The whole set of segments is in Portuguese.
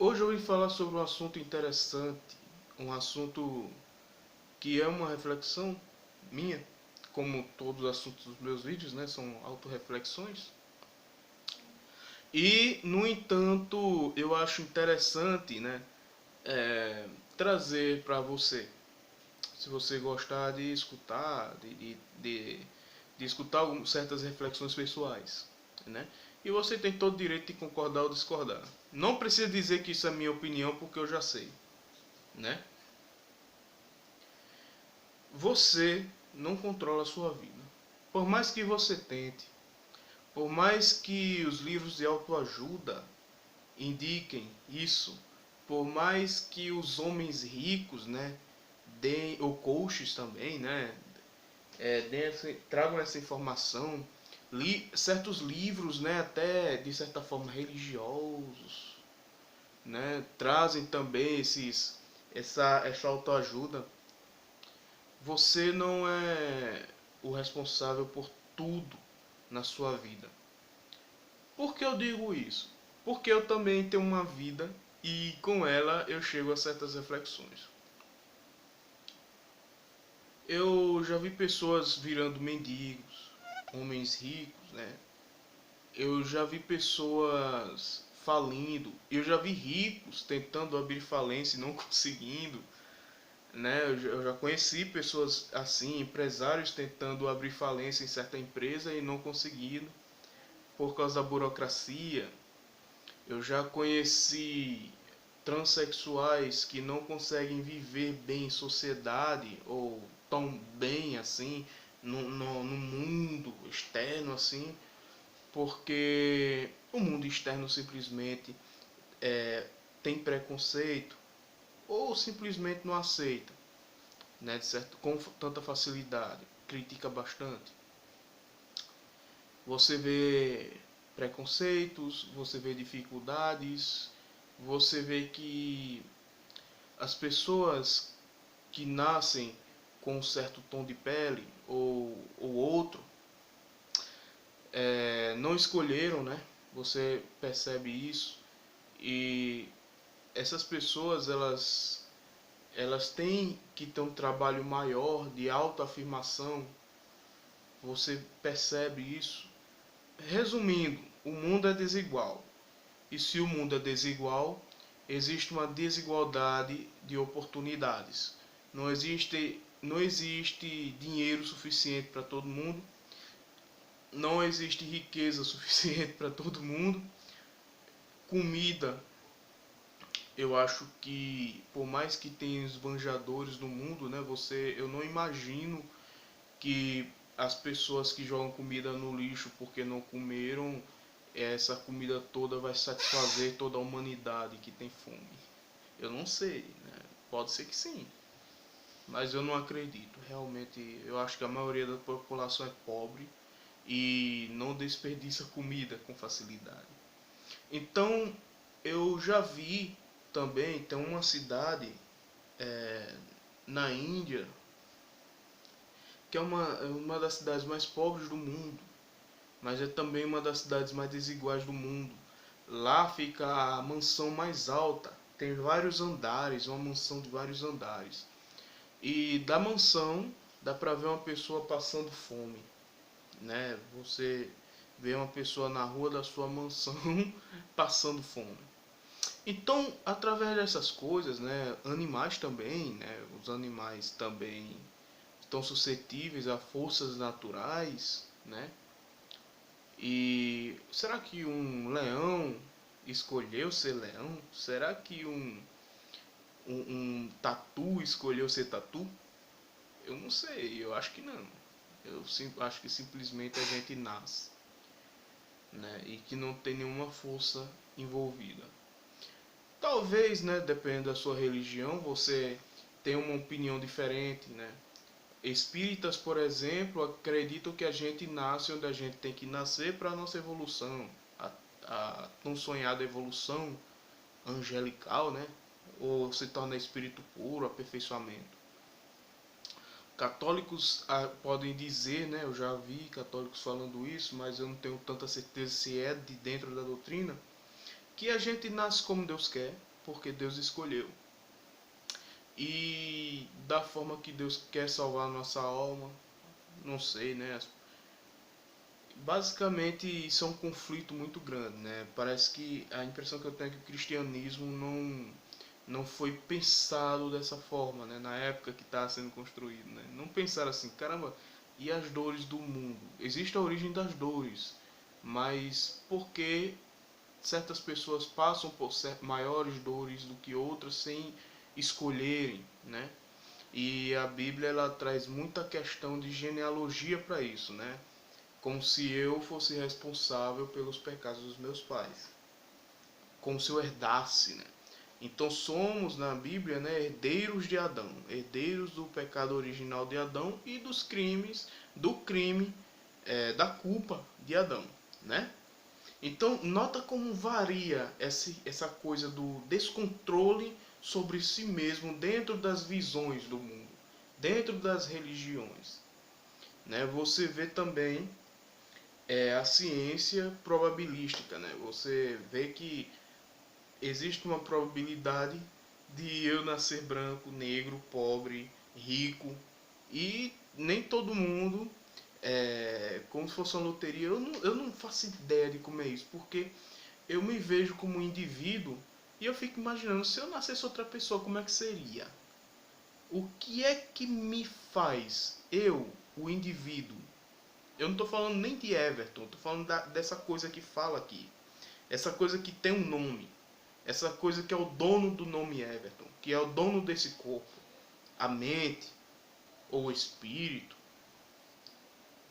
Hoje eu vim falar sobre um assunto interessante, um assunto que é uma reflexão minha, como todos os assuntos dos meus vídeos, né, são autorreflexões. E, no entanto, eu acho interessante, né, trazer para você, se você gostar de escutar, de escutar certas reflexões pessoais, né? E você tem todo o direito de concordar ou discordar. Não precisa dizer que isso é minha opinião, porque eu já sei, né? Você não controla a sua vida. Por mais que você tente, por mais que os livros de autoajuda indiquem isso, por mais que os homens ricos, né, deem, ou coaches também, né, tragam essa informação, certos livros, né, até de certa forma religiosos, né, trazem também essa autoajuda. Você não é o responsável por tudo na sua vida. Por que eu digo isso? Porque eu também tenho uma vida e com ela eu chego a certas reflexões. Eu já vi pessoas virando mendigos, homens ricos, né? Eu já vi pessoas falindo, eu já vi ricos tentando abrir falência e não conseguindo, né? Eu já conheci pessoas assim, empresários tentando abrir falência em certa empresa e não conseguindo por causa da burocracia. Eu já conheci transexuais que não conseguem viver bem em sociedade ou tão bem assim no mundo externo assim, porque o mundo externo simplesmente tem preconceito ou simplesmente não aceita, né, de certo, com tanta facilidade, critica bastante. Você vê preconceitos, você vê dificuldades, você vê que as pessoas que nascem com um certo tom de pele ou outro não escolheram, né? Você percebe isso e essas pessoas elas têm que ter um trabalho maior de autoafirmação. Você percebe isso. Resumindo, o mundo é desigual. E se o mundo é desigual, existe uma desigualdade de oportunidades. Não existe dinheiro suficiente para todo mundo, não existe riqueza suficiente para todo mundo. Comida, eu acho que por mais que tenha esbanjadores no mundo, né, eu não imagino que as pessoas que jogam comida no lixo porque não comeram, essa comida toda vai satisfazer toda a humanidade que tem fome. Eu não sei, né? Pode ser que sim, mas eu não acredito. Realmente, eu acho que a maioria da população é pobre e não desperdiça comida com facilidade. Então, eu já vi também, tem uma cidade na Índia, que é uma das cidades mais pobres do mundo, mas é também uma das cidades mais desiguais do mundo. Lá fica a mansão mais alta, tem vários andares, uma mansão de vários andares. E da mansão dá para ver uma pessoa passando fome, né? Você vê uma pessoa na rua da sua mansão passando fome. Então, através dessas coisas, né, animais também, né, os animais também estão suscetíveis a forças naturais, né? E será que um leão escolheu ser leão? Será que um tatu escolheu ser tatu? Eu não sei, eu acho que não. Acho que simplesmente a gente nasce, né? E que não tem nenhuma força envolvida. Talvez, né, dependendo da sua religião, você tenha uma opinião diferente, né? Espíritas, por exemplo, acreditam que a gente nasce onde a gente tem que nascer para a nossa evolução, a tão sonhada evolução angelical, né? Ou se torna espírito puro, aperfeiçoamento. Católicos podem dizer, né? Eu já vi católicos falando isso, mas eu não tenho tanta certeza se é de dentro da doutrina, que a gente nasce como Deus quer, porque Deus escolheu. E da forma que Deus quer salvar a nossa alma, não sei, né? Basicamente isso é um conflito muito grande, né? Parece que a impressão que eu tenho é que o cristianismo não foi pensado dessa forma, né? Na época que está sendo construído, né? Não pensaram assim, caramba, e as dores do mundo? Existe a origem das dores, mas por que certas pessoas passam por maiores dores do que outras sem escolherem, né? E a Bíblia ela traz muita questão de genealogia para isso, né? Como se eu fosse responsável pelos pecados dos meus pais, como se eu herdasse, né? Então somos na Bíblia, né, herdeiros de Adão, herdeiros do pecado original de Adão e dos crimes, do crime, da culpa de Adão, né? Então nota como varia essa coisa do descontrole sobre si mesmo dentro das visões do mundo, dentro das religiões, né? Você vê também a ciência probabilística, né? Você vê que existe uma probabilidade de eu nascer branco, negro, pobre, rico, e nem todo mundo como se fosse uma loteria. Eu não faço ideia de como é isso, porque eu me vejo como um indivíduo e eu fico imaginando, se eu nascesse outra pessoa, como é que seria? O que é que me faz, eu, o indivíduo? Eu não estou falando nem de Everton, estou falando dessa coisa que fala aqui. Essa coisa que tem um nome. Essa coisa que é o dono do nome Everton, que é o dono desse corpo. A mente, ou o espírito,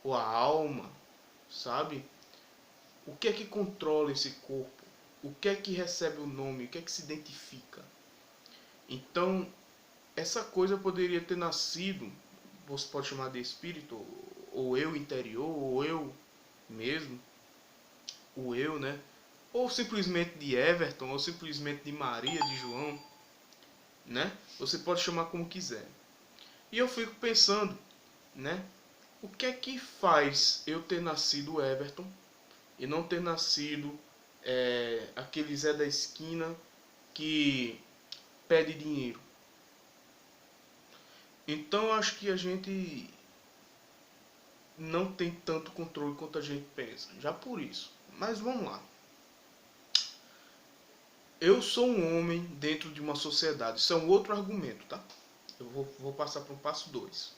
ou a alma, sabe? O que é que controla esse corpo? O que é que recebe o nome? O que é que se identifica? Então, essa coisa poderia ter nascido, você pode chamar de espírito, ou eu interior, ou eu mesmo, o eu, né? Ou simplesmente de Everton, ou simplesmente de Maria, de João, né? Você pode chamar como quiser. E eu fico pensando, né? O que é que faz eu ter nascido Everton e não ter nascido aquele Zé da esquina que pede dinheiro? Então eu acho que a gente não tem tanto controle quanto a gente pensa, já por isso. Mas vamos lá. Eu sou um homem dentro de uma sociedade. Isso é um outro argumento, tá? Eu vou passar para o passo 2.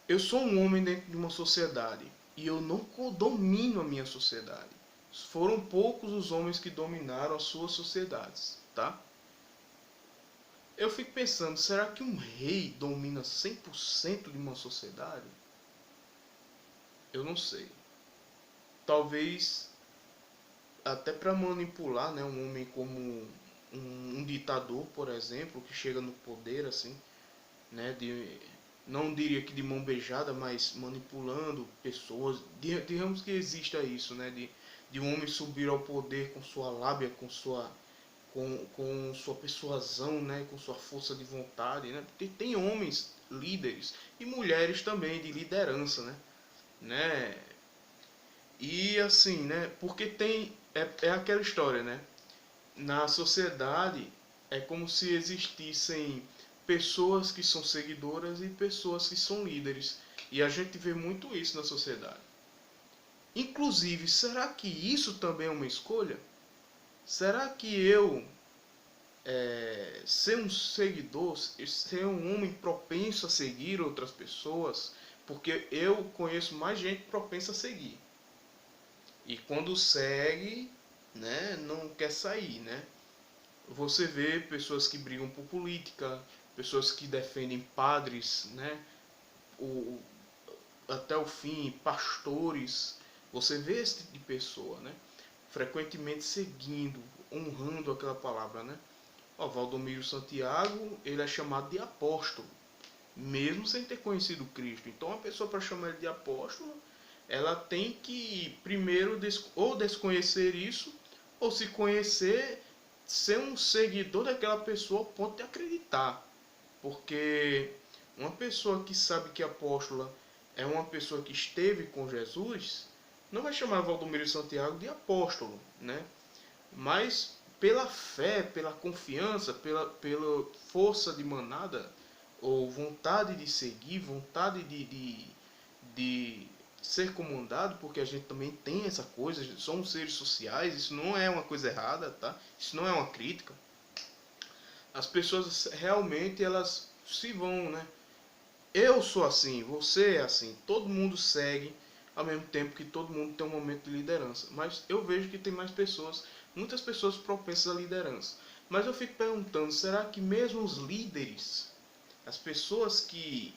Eu sou um homem dentro de uma sociedade e eu não domino a minha sociedade. Foram poucos os homens que dominaram as suas sociedades, tá? Eu fico pensando, será que um rei domina 100% de uma sociedade? Eu não sei. Talvez até para manipular, né, um homem como um ditador, por exemplo, que chega no poder assim, né, não diria que de mão beijada, mas manipulando pessoas. Digamos que exista isso, né, de um homem subir ao poder com sua lábia, com sua persuasão, né, com sua força de vontade, né? Tem homens líderes e mulheres também de liderança, né? E assim, né? Porque é aquela história, né? Na sociedade é como se existissem pessoas que são seguidoras e pessoas que são líderes. E a gente vê muito isso na sociedade. Inclusive, será que isso também é uma escolha? Será que eu ser um seguidor, ser um homem propenso a seguir outras pessoas? Porque eu conheço mais gente propensa a seguir. E quando segue, né, não quer sair, né? Você vê pessoas que brigam por política, pessoas que defendem padres, né, o, até o fim, pastores. Você vê esse tipo de pessoa, né? Frequentemente seguindo, honrando aquela palavra, né? Ó, Valdomiro Santiago, ele é chamado de apóstolo, mesmo sem ter conhecido Cristo. Então, a pessoa, para chamar ele de apóstolo, ela tem que primeiro ou desconhecer isso, ou se conhecer, ser um seguidor daquela pessoa ao ponto de acreditar. Porque uma pessoa que sabe que apóstola é uma pessoa que esteve com Jesus, não vai chamar Valdomiro Santiago de apóstolo, né? mas pela fé, pela confiança, pela força de manada, ou vontade de seguir, vontade de ser comandado, porque a gente também tem essa coisa, somos seres sociais, isso não é uma coisa errada, tá? Isso não é uma crítica. As pessoas realmente elas se vão, né? Eu sou assim, você é assim, todo mundo segue ao mesmo tempo que todo mundo tem um momento de liderança. Mas eu vejo que tem mais pessoas, muitas pessoas propensas à liderança. Mas eu fico perguntando, será que mesmo os líderes, as pessoas que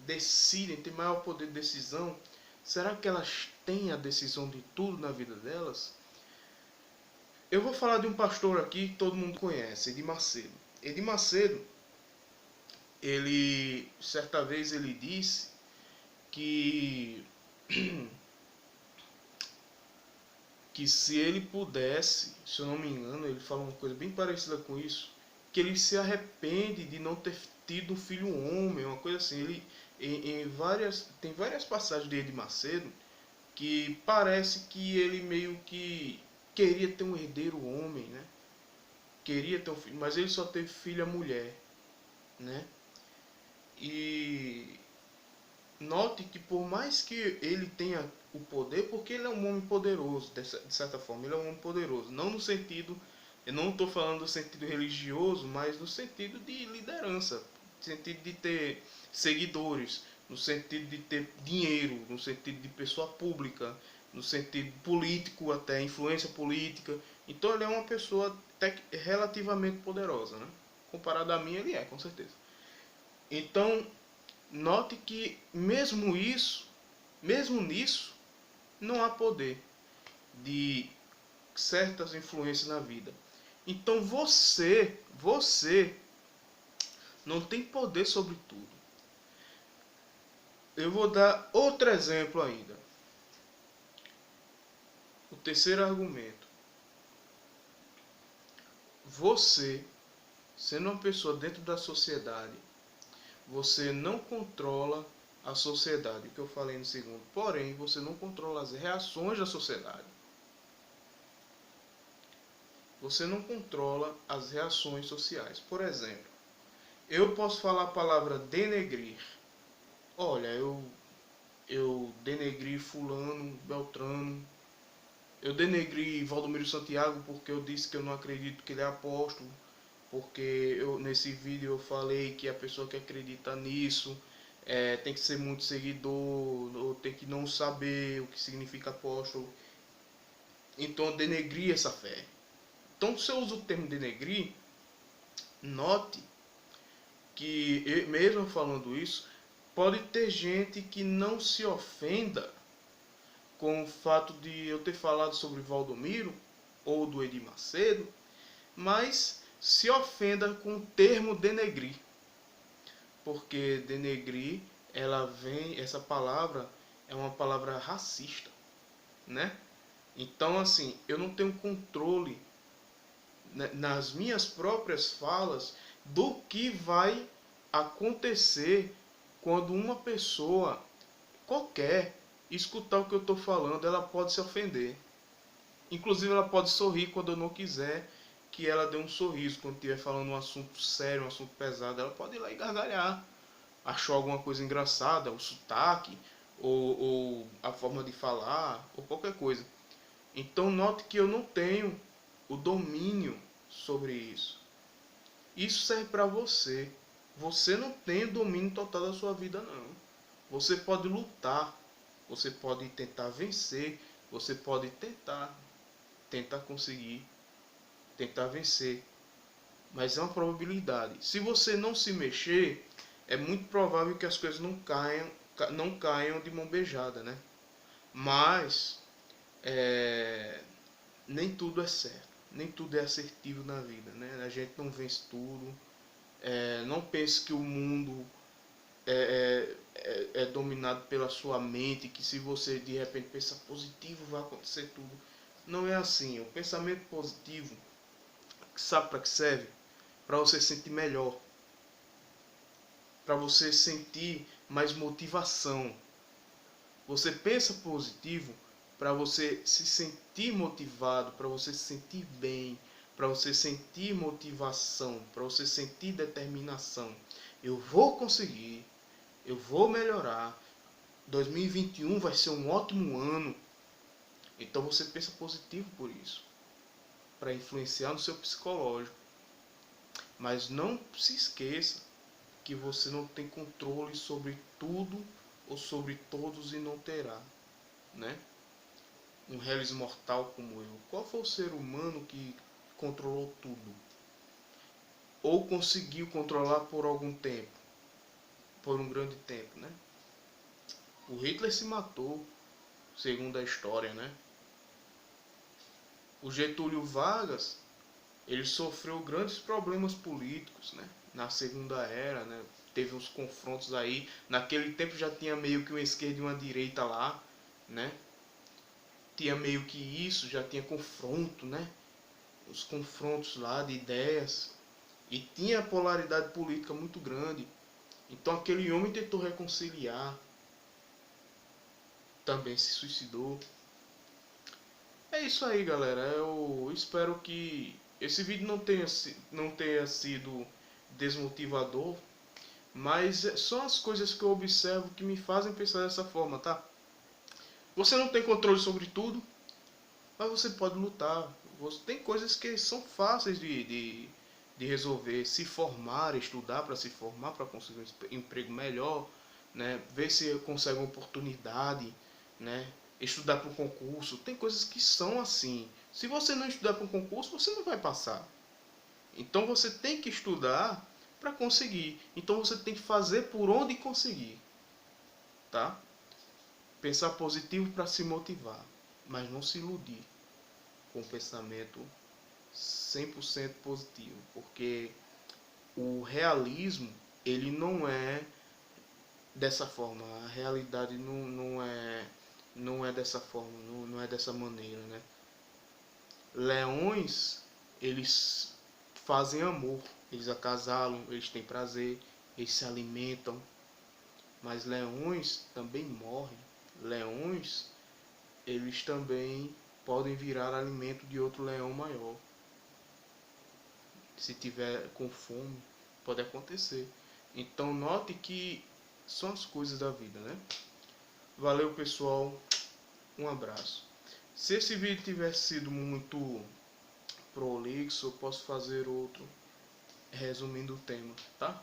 decidem, têm maior poder de decisão, será que elas têm a decisão de tudo na vida delas? Eu vou falar de um pastor aqui que todo mundo conhece, Edir Macedo. Edir Macedo, ele, certa vez ele disse que que se ele pudesse, se eu não me engano, ele fala uma coisa bem parecida com isso, que ele se arrepende de não ter tido um filho homem, uma coisa assim. Ele tem várias passagens de Edir Macedo que parece que ele meio que queria ter um herdeiro homem, né? Queria ter um filho, mas ele só teve filha mulher, né? E note que por mais que ele tenha o poder, porque ele é um homem poderoso, de certa forma, ele é um homem poderoso. Não no sentido, eu não estou falando no sentido religioso, mas no sentido de liderança, no sentido de ter seguidores, no sentido de ter dinheiro, no sentido de pessoa pública, no sentido político até, influência política. Então ele é uma pessoa relativamente poderosa, né? Comparado a mim, ele é, com certeza. Então, note que mesmo nisso, não há poder de certas influências na vida. Então você não tem poder sobre tudo. Eu vou dar outro exemplo ainda. O terceiro argumento. Você, sendo uma pessoa dentro da sociedade, você não controla a sociedade, que eu falei no segundo. Porém, você não controla as reações da sociedade. Você não controla as reações sociais. Por exemplo, eu posso falar a palavra denegrir. Olha, eu denegri fulano, Beltrano. Eu denegri Valdomiro Santiago porque eu disse que eu não acredito que ele é apóstolo. Porque nesse vídeo eu falei que a pessoa que acredita nisso tem que ser muito seguidor, ou tem que não saber o que significa apóstolo. Então eu denegri essa fé. Então se eu uso o termo denegrir, note que mesmo falando isso, pode ter gente que não se ofenda com o fato de eu ter falado sobre Valdomiro ou do Edir Macedo, mas se ofenda com o termo denegrir. Porque denegrir, essa palavra é uma palavra racista, né? Então assim, eu não tenho controle nas minhas próprias falas do que vai acontecer quando uma pessoa qualquer escutar o que eu estou falando. Ela pode se ofender. Inclusive ela pode sorrir quando eu não quiser que ela dê um sorriso. Quando estiver falando um assunto sério, um assunto pesado, ela pode ir lá e gargalhar. Achou alguma coisa engraçada, o sotaque, ou a forma de falar, ou qualquer coisa. Então note que eu não tenho o domínio sobre isso. Isso serve para você. Você não tem o domínio total da sua vida, não. Você pode lutar, você pode tentar vencer, você pode tentar conseguir, tentar vencer. Mas é uma probabilidade. Se você não se mexer, é muito provável que as coisas não caiam de mão beijada, né? Mas nem tudo é certo, nem tudo é assertivo na vida, né? A gente não vence tudo. Não pense que o mundo é dominado pela sua mente, que se você de repente pensar positivo vai acontecer tudo. Não é assim. O pensamento positivo, sabe para que serve? Para você sentir melhor, para você sentir mais motivação. Você pensa positivo para você se sentir motivado, para você se sentir bem, para você sentir motivação, para você sentir determinação. Eu vou conseguir, eu vou melhorar. 2021 vai ser um ótimo ano. Então você pensa positivo por isso, para influenciar no seu psicológico. Mas não se esqueça que você não tem controle sobre tudo ou sobre todos e não terá, né? Um réis mortal como eu. Qual foi o ser humano que controlou tudo? Ou conseguiu controlar por algum tempo? Por um grande tempo, né? O Hitler se matou, segundo a história, né? O Getúlio Vargas, ele sofreu grandes problemas políticos, né? Na Segunda Era, né? Teve uns confrontos aí. Naquele tempo já tinha meio que uma esquerda e uma direita lá, né? Tinha meio que isso, já tinha confronto, né? Os confrontos lá de ideias. E tinha polaridade política muito grande. Então aquele homem tentou reconciliar. Também se suicidou. É isso aí, galera. Eu espero que esse vídeo não tenha sido desmotivador, mas são as coisas que eu observo que me fazem pensar dessa forma, tá? Você não tem controle sobre tudo, mas você pode lutar. Tem coisas que são fáceis de resolver. Se formar, estudar para se formar, para conseguir um emprego melhor, né? Ver se consegue uma oportunidade, né? Estudar para um concurso. Tem coisas que são assim. Se você não estudar para um concurso, você não vai passar. Então você tem que estudar para conseguir. Então você tem que fazer por onde conseguir, tá? Pensar positivo para se motivar, mas não se iludir com o pensamento 100% positivo, porque o realismo, ele não é dessa forma, a realidade não é dessa forma, não é dessa maneira, né? Leões, eles fazem amor, eles acasalam, eles têm prazer, eles se alimentam, mas leões também morrem. Leões, eles também podem virar alimento de outro leão maior. Se tiver com fome, pode acontecer. Então note que são as coisas da vida, né? Valeu, pessoal. Um abraço. Se esse vídeo tivesse sido muito prolixo, eu posso fazer outro resumindo o tema, tá?